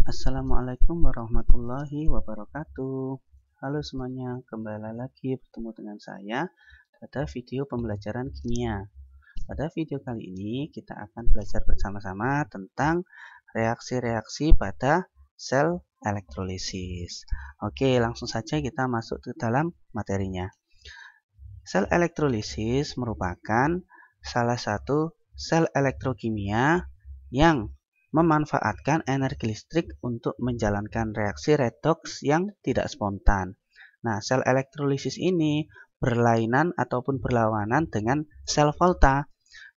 Assalamualaikum warahmatullahi wabarakatuh. Halo semuanya, kembali lagi bertemu dengan saya pada video pembelajaran kimia. Pada video kali ini kita akan belajar bersama-sama tentang reaksi-reaksi pada sel elektrolisis. Oke, langsung saja kita masuk ke dalam materinya. Sel elektrolisis merupakan salah satu sel elektrokimia yang memanfaatkan energi listrik untuk menjalankan reaksi redoks yang tidak spontan. Nah, sel elektrolisis ini berlainan ataupun berlawanan dengan sel volta.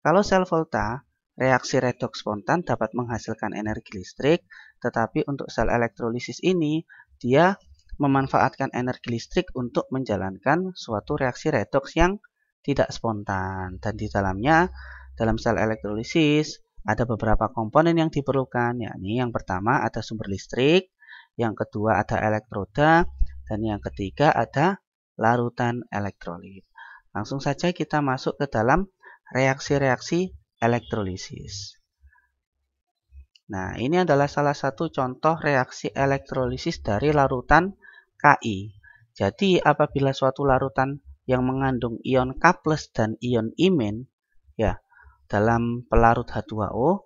Kalau sel volta, reaksi redoks spontan dapat menghasilkan energi listrik, tetapi untuk sel elektrolisis ini, dia memanfaatkan energi listrik untuk menjalankan suatu reaksi redoks yang tidak spontan. Dan di dalamnya, dalam sel elektrolisis, ada beberapa komponen yang diperlukan, yakni yang pertama ada sumber listrik, yang kedua ada elektroda, dan yang ketiga ada larutan elektrolit. Langsung saja kita masuk ke dalam reaksi-reaksi elektrolisis. Nah, ini adalah salah satu contoh reaksi elektrolisis dari larutan Ki. Jadi, apabila suatu larutan yang mengandung ion K+ dan ion I-, ya, dalam pelarut H2O,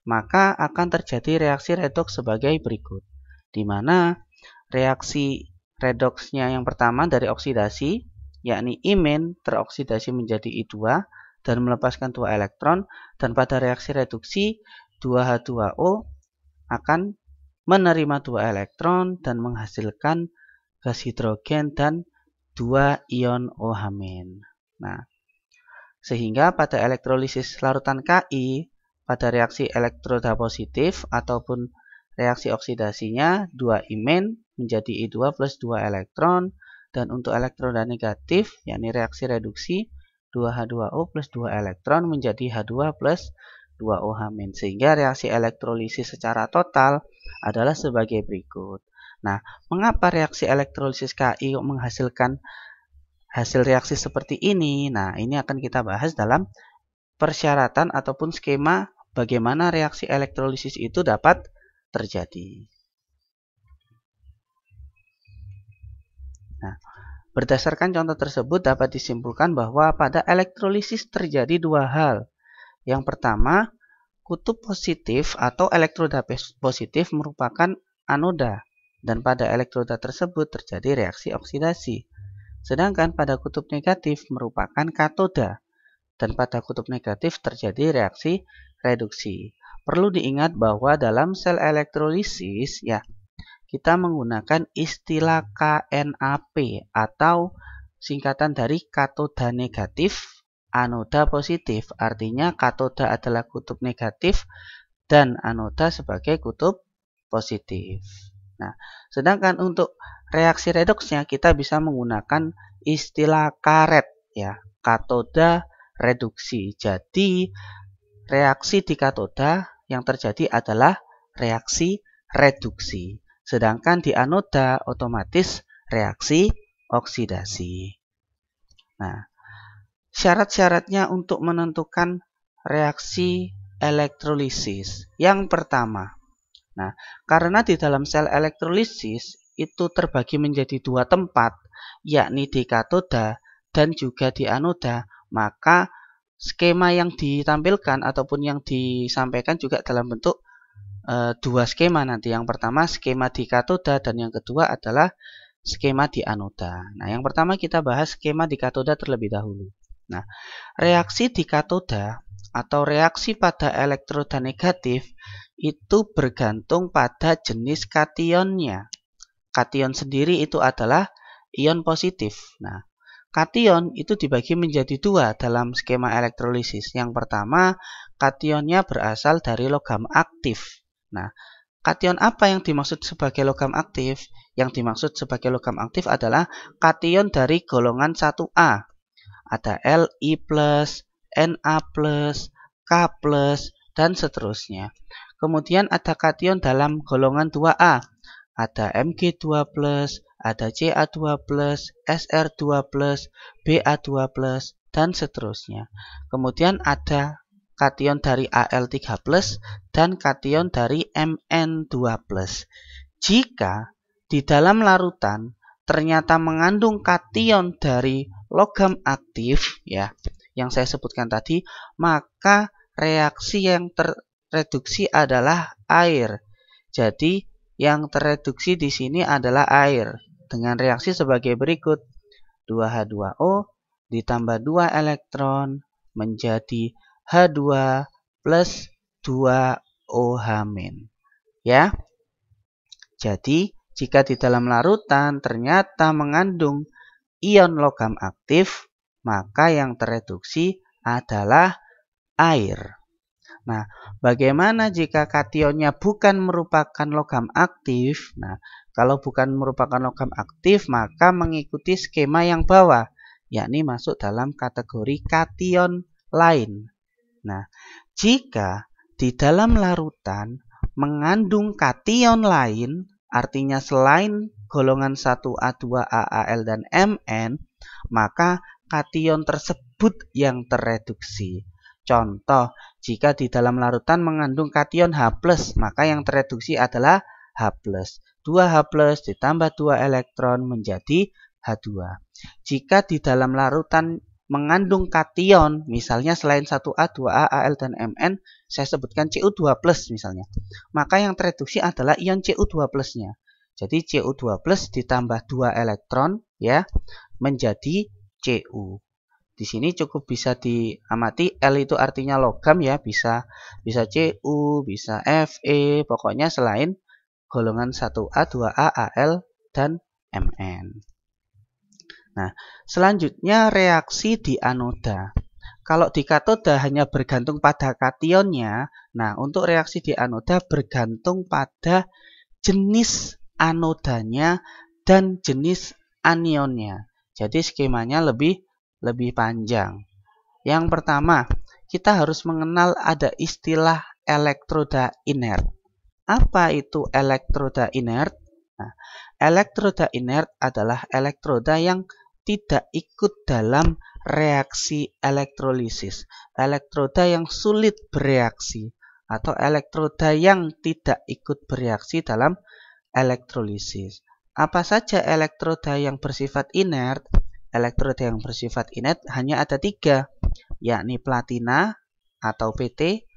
maka akan terjadi reaksi redoks sebagai berikut, di mana reaksi redoksnya yang pertama dari oksidasi, yakni I- teroksidasi menjadi I2 dan melepaskan 2 elektron, dan pada reaksi reduksi 2H2O akan menerima 2 elektron dan menghasilkan gas hidrogen dan 2 ion OH-. Nah, sehingga pada elektrolisis larutan Ki, pada reaksi elektroda positif ataupun reaksi oksidasinya 2 I- menjadi I2 plus 2 elektron, dan untuk elektroda negatif, yakni reaksi reduksi 2H2O plus 2 elektron menjadi H2 plus 2 OH-, sehingga reaksi elektrolisis secara total adalah sebagai berikut. Nah, mengapa reaksi elektrolisis Ki menghasilkan hasil reaksi seperti ini? Nah, ini akan kita bahas dalam persyaratan ataupun skema bagaimana reaksi elektrolisis itu dapat terjadi. Nah, berdasarkan contoh tersebut dapat disimpulkan bahwa pada elektrolisis terjadi dua hal. Yang pertama, kutub positif atau elektroda positif merupakan anoda, dan pada elektroda tersebut terjadi reaksi oksidasi. Sedangkan pada kutub negatif merupakan katoda, dan pada kutub negatif terjadi reaksi reduksi. Perlu diingat bahwa dalam sel elektrolisis, ya, kita menggunakan istilah KNAP atau singkatan dari katoda negatif, anoda positif. Artinya katoda adalah kutub negatif dan anoda sebagai kutub positif. Nah, sedangkan untuk reaksi redoksnya kita bisa menggunakan istilah karet, ya, katoda reduksi. Jadi reaksi di katoda yang terjadi adalah reaksi reduksi. Sedangkan di anoda otomatis reaksi oksidasi. Nah, syarat-syaratnya untuk menentukan reaksi elektrolisis. Yang pertama, nah, karena di dalam sel elektrolisis itu terbagi menjadi dua tempat, yakni di katoda dan juga di anoda, maka skema yang ditampilkan ataupun yang disampaikan juga dalam bentuk dua skema nanti. Yang pertama skema di katoda dan yang kedua adalah skema di anoda. Nah, yang pertama kita bahas skema di katoda terlebih dahulu. Nah, reaksi di katoda atau reaksi pada elektroda negatif itu bergantung pada jenis kationnya. Kation sendiri itu adalah ion positif. Nah, kation itu dibagi menjadi dua dalam skema elektrolisis. Yang pertama, kationnya berasal dari logam aktif. Nah, kation apa yang dimaksud sebagai logam aktif? Yang dimaksud sebagai logam aktif adalah kation dari golongan 1A. Ada Li+, Na+, K+, dan seterusnya. Kemudian ada kation dalam golongan 2A. Ada Mg2+, ada Ca2+, Sr2+, Ba2+, dan seterusnya. Kemudian ada kation dari Al3+, dan kation dari Mn2+. Jika di dalam larutan ternyata mengandung kation dari logam aktif, ya, yang saya sebutkan tadi, maka reaksi yang terreduksi adalah air. Jadi yang terreduksi di sini adalah air dengan reaksi sebagai berikut. 2H2O ditambah 2 elektron menjadi H2 plus 2OH-. Ya. Jadi jika di dalam larutan ternyata mengandung ion logam aktif, maka yang tereduksi adalah air. Nah, bagaimana jika kationnya bukan merupakan logam aktif? Nah, kalau bukan merupakan logam aktif, maka mengikuti skema yang bawah, yakni masuk dalam kategori kation lain. Nah, jika di dalam larutan mengandung kation lain, artinya selain golongan 1A, 2A, Al, dan Mn, maka kation tersebut yang tereduksi. Contoh, jika di dalam larutan mengandung kation H+, maka yang tereduksi adalah H+. 2H+ ditambah 2 elektron menjadi H2. Jika di dalam larutan mengandung kation, misalnya selain 1A, 2A, Al, dan Mn, saya sebutkan Cu2+ misalnya, maka yang tereduksi adalah ion Cu2+-nya. Jadi Cu2+ ditambah 2 elektron, ya, menjadi Cu. Di sini cukup bisa diamati, L itu artinya logam, ya, bisa Cu, bisa Fe, pokoknya selain golongan 1A, 2A, Al, dan Mn. Nah, selanjutnya reaksi di anoda. Kalau di katoda hanya bergantung pada kationnya, nah untuk reaksi di anoda bergantung pada jenis anodanya dan jenis anionnya. Jadi skemanya lebih panjang. Yang pertama, kita harus mengenal ada istilah elektroda inert. Apa itu elektroda inert? Nah, elektroda inert adalah elektroda yang tidak ikut dalam reaksi elektrolisis, elektroda yang sulit bereaksi, atau elektroda yang tidak ikut bereaksi dalam elektrolisis. Apa saja elektroda yang bersifat inert? Elektroda yang bersifat inert hanya ada 3, yakni platina atau PT,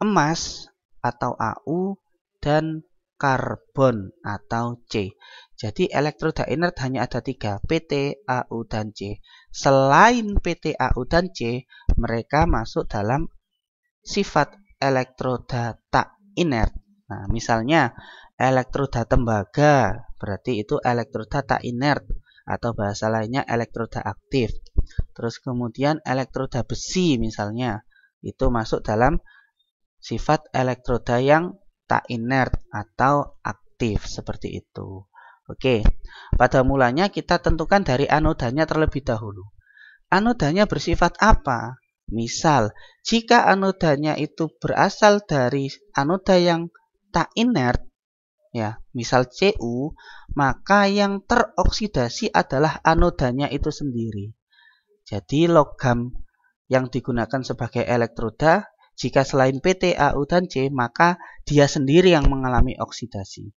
emas atau AU, dan karbon atau C. Jadi elektroda inert hanya ada 3, PT, AU, dan C. Selain PT, AU, dan C, mereka masuk dalam sifat elektroda tak inert. Nah, misalnya elektroda tembaga, berarti itu elektroda tak inert, atau bahasa lainnya elektroda aktif. Terus kemudian elektroda besi misalnya, itu masuk dalam sifat elektroda yang tak inert atau aktif, seperti itu. Oke, pada mulanya kita tentukan dari anodanya terlebih dahulu. Anodanya bersifat apa? Misal, jika anodanya itu berasal dari anoda yang tak inert, ya, misal Cu, maka yang teroksidasi adalah anodanya itu sendiri. Jadi logam yang digunakan sebagai elektroda, jika selain PT, AU, dan C, maka dia sendiri yang mengalami oksidasi.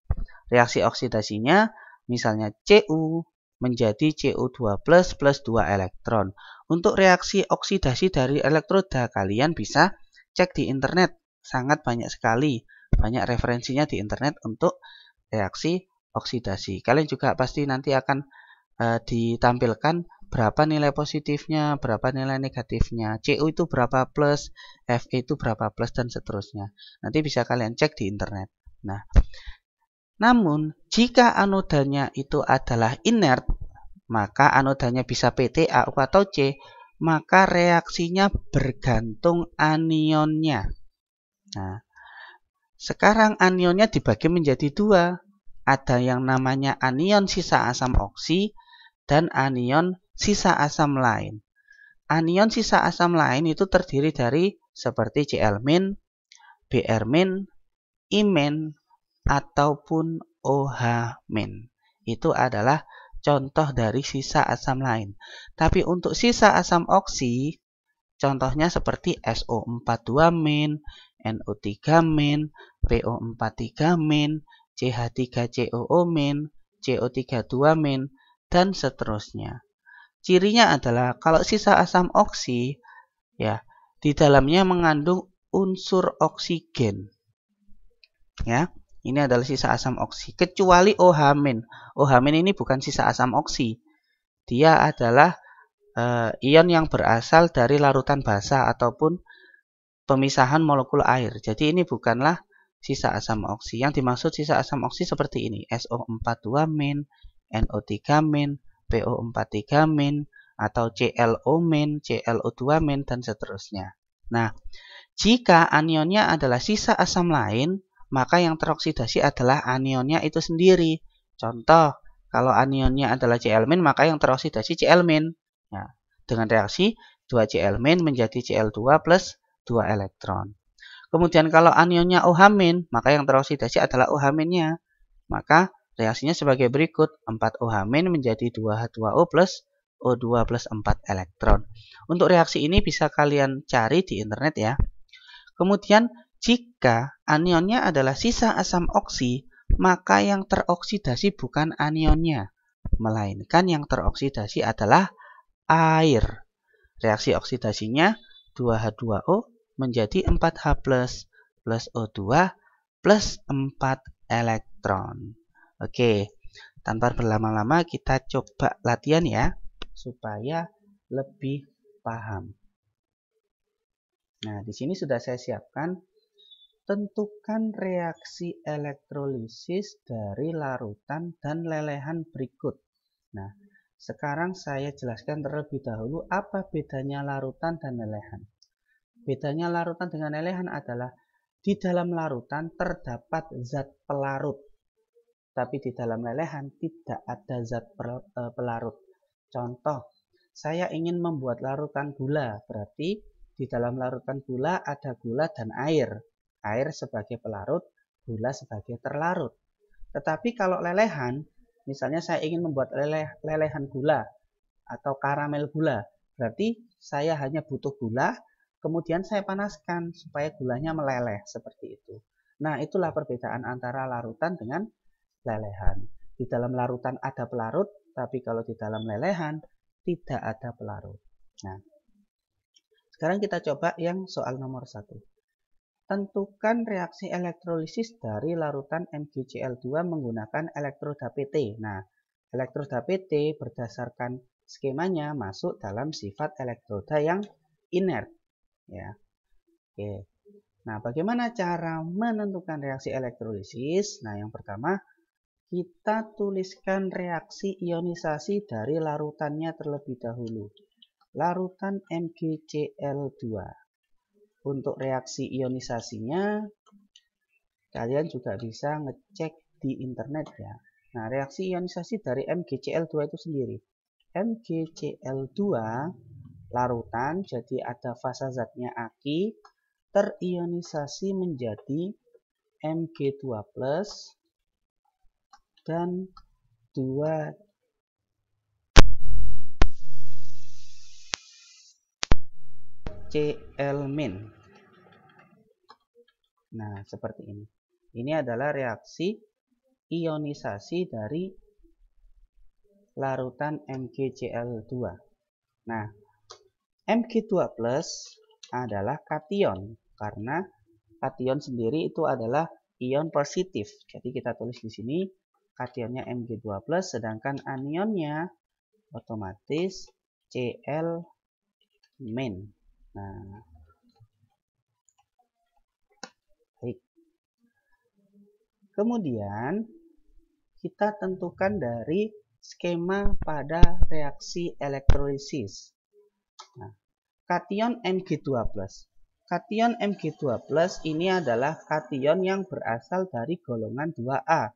Reaksi oksidasinya misalnya Cu menjadi Cu2+ plus 2 elektron. Untuk reaksi oksidasi dari elektroda, kalian bisa cek di internet. Sangat banyak sekali, banyak referensinya di internet untuk reaksi oksidasi. Kalian juga pasti nanti akan ditampilkan berapa nilai positifnya, berapa nilai negatifnya, Cu itu berapa plus, Fe itu berapa plus, dan seterusnya. Nanti bisa kalian cek di internet. Nah, namun jika anodanya itu adalah inert, maka anodanya bisa PT, AU, atau C, maka reaksinya bergantung anionnya. Nah, sekarang anionnya dibagi menjadi 2. Ada yang namanya anion sisa asam oksi dan anion sisa asam lain. Anion sisa asam lain itu terdiri dari seperti Cl-, Br-, I-, ataupun OH-. Itu adalah contoh dari sisa asam lain. Tapi untuk sisa asam oksi, Contohnya seperti SO42-, NO3-, PO43-, CH3COO-, CO32-, dan seterusnya. Cirinya adalah kalau sisa asam oksi ya, di dalamnya mengandung unsur oksigen. Ya, ini adalah sisa asam oksi. Kecuali OH-. OH- ini bukan sisa asam oksi. Dia adalah ion yang berasal dari larutan basa ataupun pemisahan molekul air. Jadi ini bukanlah sisa asam oksi. Yang dimaksud sisa asam oksi seperti ini: SO42-, NO3-, PO43-, atau ClO-, ClO2-, dan seterusnya. Nah, jika anionnya adalah sisa asam lain, maka yang teroksidasi adalah anionnya itu sendiri. Contoh, kalau anionnya adalah Cl-, maka yang teroksidasi Cl-. Nah, dengan reaksi 2Cl- menjadi Cl2 plus 2 elektron. Kemudian kalau anionnya OH-, maka yang teroksidasi adalah OH-nya. Maka reaksinya sebagai berikut: 4OH- menjadi 2H2O plus O2 plus 4 elektron. Untuk reaksi ini bisa kalian cari di internet ya. Kemudian jika anionnya adalah sisa asam oksi, maka yang teroksidasi bukan anionnya, melainkan yang teroksidasi adalah air. Reaksi oksidasinya 2H2O menjadi 4H plus O2 plus 4 elektron. Oke, tanpa berlama-lama kita coba latihan ya, supaya lebih paham. Nah, di sini sudah saya siapkan. Tentukan reaksi elektrolisis dari larutan dan lelehan berikut. Nah, sekarang saya jelaskan terlebih dahulu apa bedanya larutan dan lelehan. Bedanya larutan dengan lelehan adalah di dalam larutan terdapat zat pelarut, tapi di dalam lelehan tidak ada zat pelarut. Contoh, saya ingin membuat larutan gula, berarti di dalam larutan gula ada gula dan air. Air sebagai pelarut, gula sebagai terlarut. Tetapi kalau lelehan, misalnya saya ingin membuat lelehan gula atau karamel gula, berarti saya hanya butuh gula, kemudian saya panaskan supaya gulanya meleleh seperti itu. Nah, itulah perbedaan antara larutan dengan lelehan. Di dalam larutan ada pelarut, tapi kalau di dalam lelehan tidak ada pelarut. Nah, sekarang kita coba yang soal nomor 1. Tentukan reaksi elektrolisis dari larutan MgCl2 menggunakan elektroda PT. Nah, elektroda PT berdasarkan skemanya masuk dalam sifat elektroda yang inert. Ya. Oke. Nah, bagaimana cara menentukan reaksi elektrolisis? Nah, yang pertama, kita tuliskan reaksi ionisasi dari larutannya terlebih dahulu. Larutan MgCl2. Untuk reaksi ionisasinya, kalian juga bisa ngecek di internet ya. Nah, reaksi ionisasi dari MgCl2 itu sendiri. MgCl2 larutan, jadi ada fasa zatnya Aq, terionisasi menjadi Mg2+ dan 2 Cl-. Nah, seperti ini. Ini adalah reaksi ionisasi dari larutan MgCl2. Nah, Mg2+ adalah kation, karena kation sendiri itu adalah ion positif. Jadi kita tulis di sini kationnya Mg2+, sedangkan anionnya otomatis Cl-. Nah, baik. Kemudian kita tentukan dari skema pada reaksi elektrolisis. Nah, kation Mg2+. Kation Mg2+ ini adalah kation yang berasal dari golongan 2A.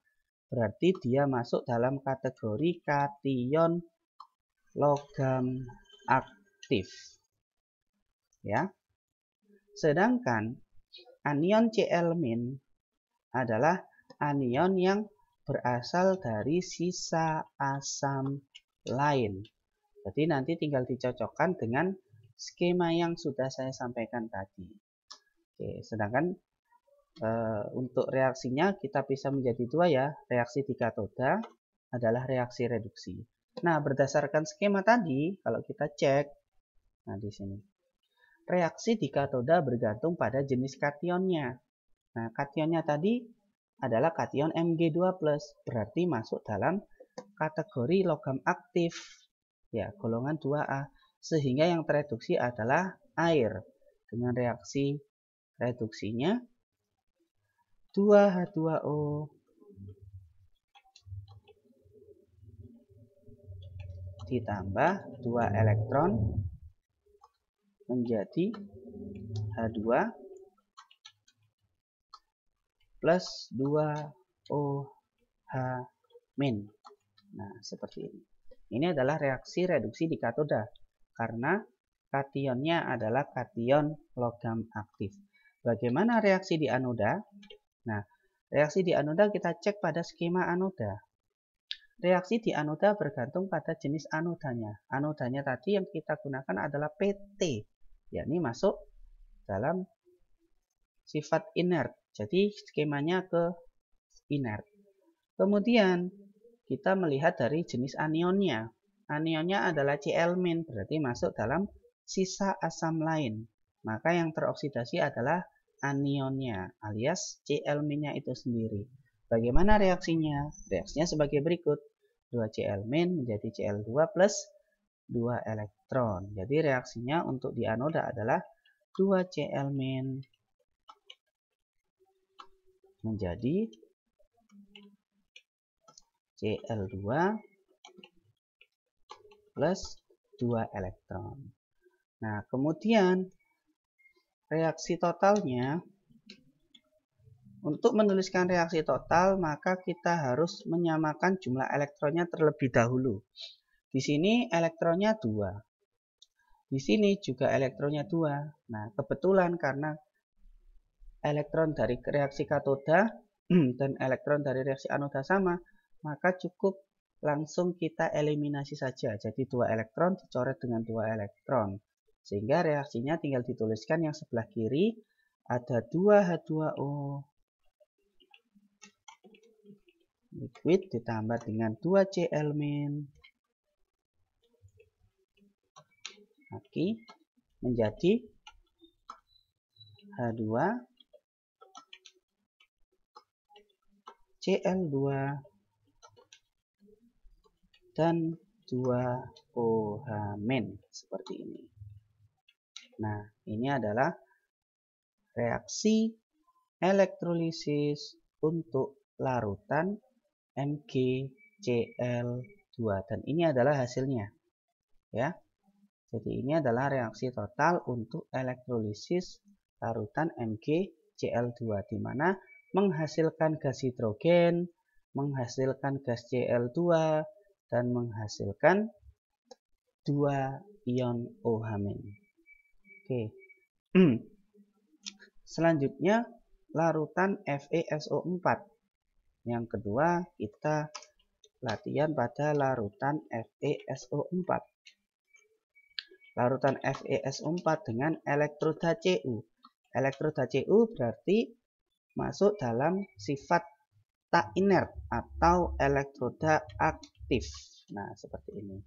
Berarti dia masuk dalam kategori kation logam aktif. Ya. Sedangkan anion Cl- adalah anion yang berasal dari sisa asam lain. Jadi nanti tinggal dicocokkan dengan skema yang sudah saya sampaikan tadi. Oke, sedangkan untuk reaksinya kita bisa menjadi dua ya. Reaksi di katoda adalah reaksi reduksi. Nah, berdasarkan skema tadi, kalau kita cek, nah di sini, reaksi di katoda bergantung pada jenis kationnya. Nah, kationnya tadi adalah kation Mg2+, berarti masuk dalam kategori logam aktif, ya, golongan 2A. Sehingga yang tereduksi adalah air. Dengan reaksi reduksinya 2H2O ditambah 2 elektron menjadi H2 plus 2OH-. Nah, seperti ini. Ini adalah reaksi reduksi di katoda karena kationnya adalah kation logam aktif. Bagaimana reaksi di anoda? Nah, reaksi di anoda kita cek pada skema anoda. Reaksi di anoda bergantung pada jenis anodanya. Anodanya tadi yang kita gunakan adalah PT, yakni masuk dalam sifat inert. Jadi skemanya ke inert. Kemudian kita melihat dari jenis anionnya. Anionnya adalah Cl-, berarti masuk dalam sisa asam lain. Maka yang teroksidasi adalah anionnya alias Cl-nya itu sendiri. Bagaimana reaksinya? Reaksinya sebagai berikut. 2 Cl- menjadi Cl2 plus 2 elektron. Jadi reaksinya untuk di anoda adalah 2 Cl- menjadi Cl2 plus 2 elektron. Nah, kemudian reaksi totalnya, untuk menuliskan reaksi total, maka kita harus menyamakan jumlah elektronnya terlebih dahulu. Di sini elektronnya 2. Di sini juga elektronnya 2. Nah, kebetulan karena elektron dari reaksi katoda dan elektron dari reaksi anoda sama, maka cukup langsung kita eliminasi saja. Jadi 2 elektron dicoret dengan 2 elektron. Sehingga reaksinya tinggal dituliskan yang sebelah kiri ada 2H2O liquid ditambah dengan 2 Cl- menjadi H2 Cl2 dan 2OH- seperti ini. Nah, ini adalah reaksi elektrolisis untuk larutan MgCl2 dan ini adalah hasilnya. Ya. Jadi ini adalah reaksi total untuk elektrolisis larutan MgCl2 di mana menghasilkan gas hidrogen, menghasilkan gas Cl2 dan menghasilkan 2 ion OH-. Oke. Selanjutnya larutan FeSO4. Yang kedua kita latihan pada larutan FeSO4. Larutan FeSO4 dengan elektroda Cu. Elektroda Cu berarti masuk dalam sifat tak inert atau elektroda aktif. Nah, seperti ini.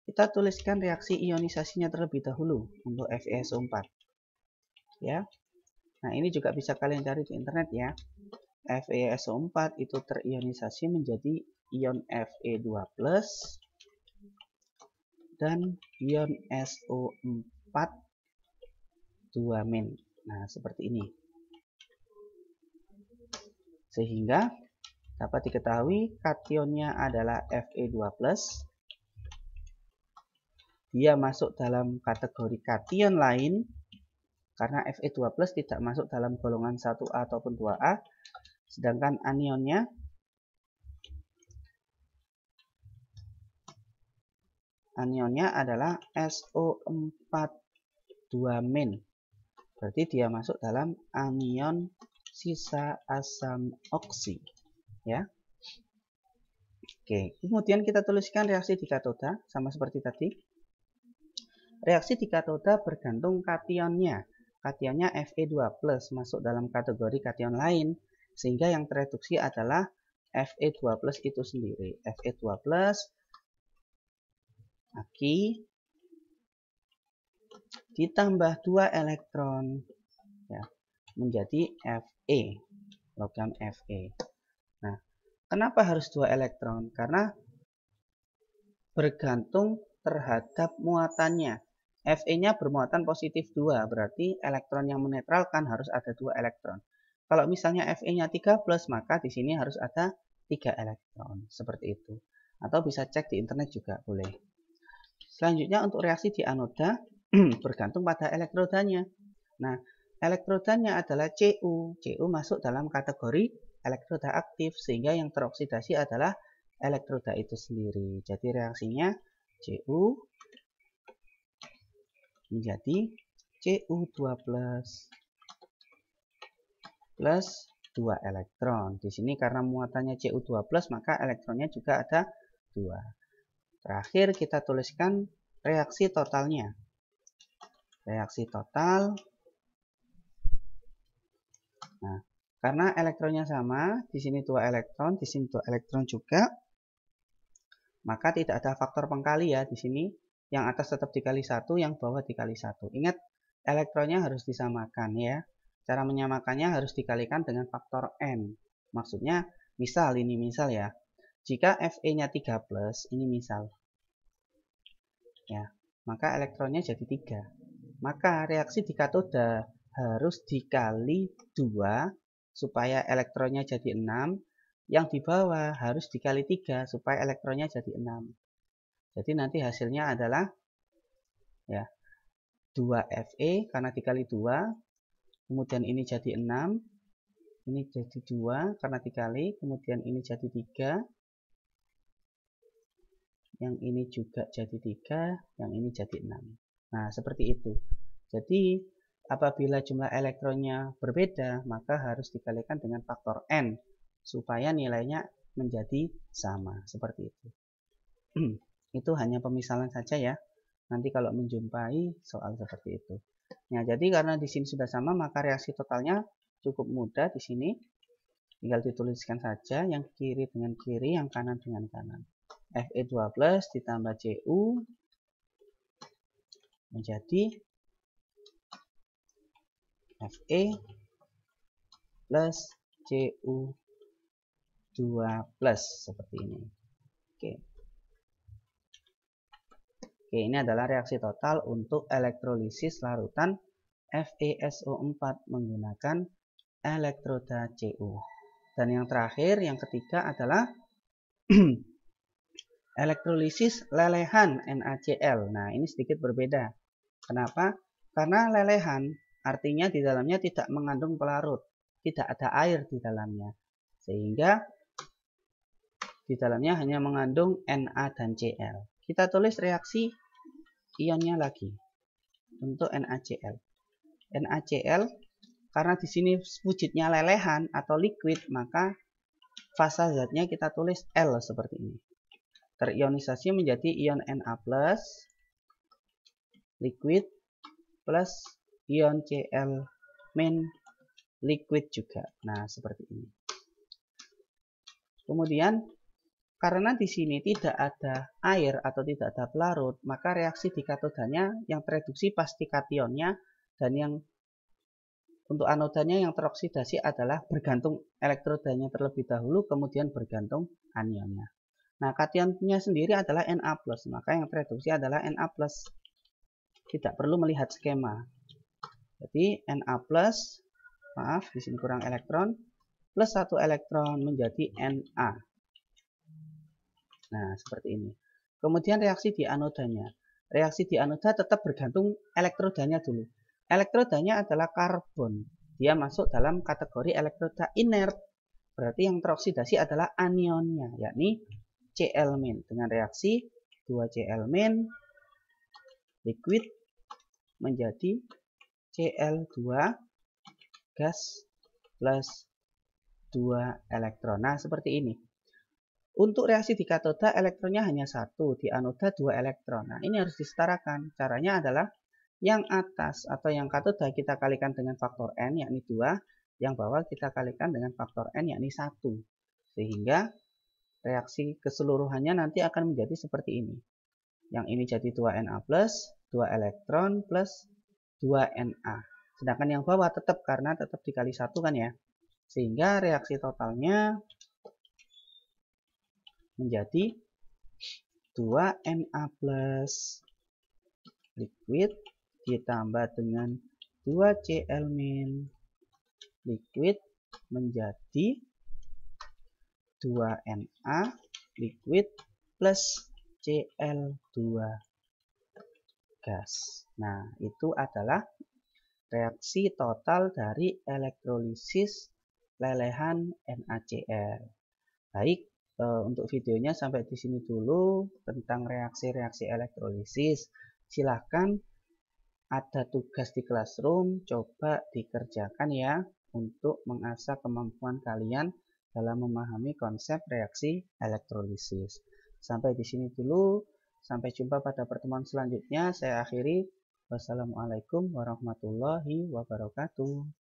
Kita tuliskan reaksi ionisasinya terlebih dahulu untuk FeSO4. Ya. Nah, ini juga bisa kalian cari di internet ya. FeSO4 itu terionisasi menjadi ion Fe2+ dan ion SO4 2-. Nah, seperti ini. Sehingga dapat diketahui kationnya adalah Fe2+. Dia masuk dalam kategori kation lain karena Fe2+ tidak masuk dalam golongan 1A ataupun 2A. Sedangkan anionnya adalah SO4 2-. Berarti dia masuk dalam anion sisa asam oksi. Ya. Oke, kemudian kita tuliskan reaksi di katoda sama seperti tadi. Reaksi di katoda bergantung kationnya. Kationnya Fe2+ masuk dalam kategori kation lain, sehingga yang tereduksi adalah Fe2+ itu sendiri. Fe2+ Aki ditambah 2 elektron ya, menjadi Fe, logam Fe. Nah, kenapa harus 2 elektron? Karena bergantung terhadap muatannya. Fe-nya bermuatan positif 2, berarti elektron yang menetralkan harus ada 2 elektron. Kalau misalnya Fe-nya 3+, maka di sini harus ada 3 elektron, seperti itu. Atau bisa cek di internet juga boleh. Selanjutnya untuk reaksi di anoda bergantung pada elektrodanya. Nah, elektrodanya adalah Cu. Cu masuk dalam kategori elektroda aktif, sehingga yang teroksidasi adalah elektroda itu sendiri. Jadi reaksinya Cu menjadi Cu2+ plus 2 elektron. Di sini karena muatannya Cu2+, maka elektronnya juga ada 2. Terakhir kita tuliskan reaksi totalnya. Reaksi total. Nah, karena elektronnya sama, di sini 2 elektron, di sini 2 elektron juga, maka tidak ada faktor pengkali ya di sini. Yang atas tetap dikali 1, yang bawah dikali 1. Ingat, elektronnya harus disamakan ya. Cara menyamakannya harus dikalikan dengan faktor N. Maksudnya, misal ini misal ya. Jika Fe-nya 3+, ini misal. Ya, maka elektronnya jadi 3. Maka reaksi di katoda harus dikali 2 supaya elektronnya jadi 6. Yang di bawah harus dikali 3 supaya elektronnya jadi 6. Jadi nanti hasilnya adalah ya 2Fe karena dikali 2, kemudian ini jadi 6, ini jadi 2 karena dikali, kemudian ini jadi 3, yang ini juga jadi 3, yang ini jadi 6. Nah, seperti itu. Jadi, apabila jumlah elektronnya berbeda, maka harus dikalikan dengan faktor N, supaya nilainya menjadi sama, seperti itu. Itu hanya pemisalan saja ya. Nanti kalau menjumpai soal seperti itu. Nah, jadi karena di sini sudah sama, maka reaksi totalnya cukup mudah di sini. Tinggal dituliskan saja yang kiri dengan kiri, yang kanan dengan kanan. Fe2+ ditambah Cu menjadi Fe plus Cu2+, seperti ini. Oke. Oke, ini adalah reaksi total untuk elektrolisis larutan FeSO4 menggunakan elektroda Cu. Dan yang terakhir, yang ketiga adalah elektrolisis lelehan NaCl. Nah, ini sedikit berbeda. Kenapa? Karena lelehan artinya di dalamnya tidak mengandung pelarut, tidak ada air di dalamnya. Sehingga di dalamnya hanya mengandung Na dan Cl. Kita tulis reaksi ionnya lagi untuk NaCl. NaCl karena di sini wujudnya lelehan atau liquid, maka fasa zatnya kita tulis L seperti ini. Terionisasi menjadi ion Na+, liquid, plus ion Cl- liquid juga. Nah, seperti ini. Kemudian karena di sini tidak ada air atau tidak ada pelarut, maka reaksi di katodanya yang tereduksi pasti kationnya, dan yang untuk anodanya yang teroksidasi adalah bergantung elektrodanya terlebih dahulu, kemudian bergantung anionnya. Nah, kationnya sendiri adalah Na+, maka yang tereduksi adalah Na+. Tidak perlu melihat skema. Jadi Na+, maaf di sini kurang elektron, plus 1 elektron menjadi Na. Nah, seperti ini. Kemudian reaksi di anodanya. Reaksi di anoda tetap bergantung elektrodanya dulu. Elektrodanya adalah karbon. Dia masuk dalam kategori elektroda inert. Berarti yang teroksidasi adalah anionnya, yakni Cl-. Dengan reaksi 2Cl- liquid menjadi Cl2 gas plus 2 elektron. Nah, seperti ini. Untuk reaksi di katoda elektronnya hanya 1, di anoda 2 elektron. Nah, ini harus disetarakan. Caranya adalah yang atas atau yang katoda kita kalikan dengan faktor N yakni 2, yang bawah kita kalikan dengan faktor N yakni 1. Sehingga reaksi keseluruhannya nanti akan menjadi seperti ini. Yang ini jadi 2Na+, 2 elektron plus 2Na. Sedangkan yang bawah tetap karena tetap dikali 1 kan ya. Sehingga reaksi totalnya menjadi 2Na plus liquid ditambah dengan 2Cl min liquid menjadi 2Na liquid plus Cl2 gas. Nah, itu adalah reaksi total dari elektrolisis lelehan NaCl. Baik, untuk videonya sampai di sini dulu tentang reaksi-reaksi elektrolisis. Silahkan ada tugas di classroom, coba dikerjakan ya untuk mengasah kemampuan kalian dalam memahami konsep reaksi elektrolisis. Sampai di sini dulu, sampai jumpa pada pertemuan selanjutnya. Saya akhiri. Wassalamualaikum warahmatullahi wabarakatuh.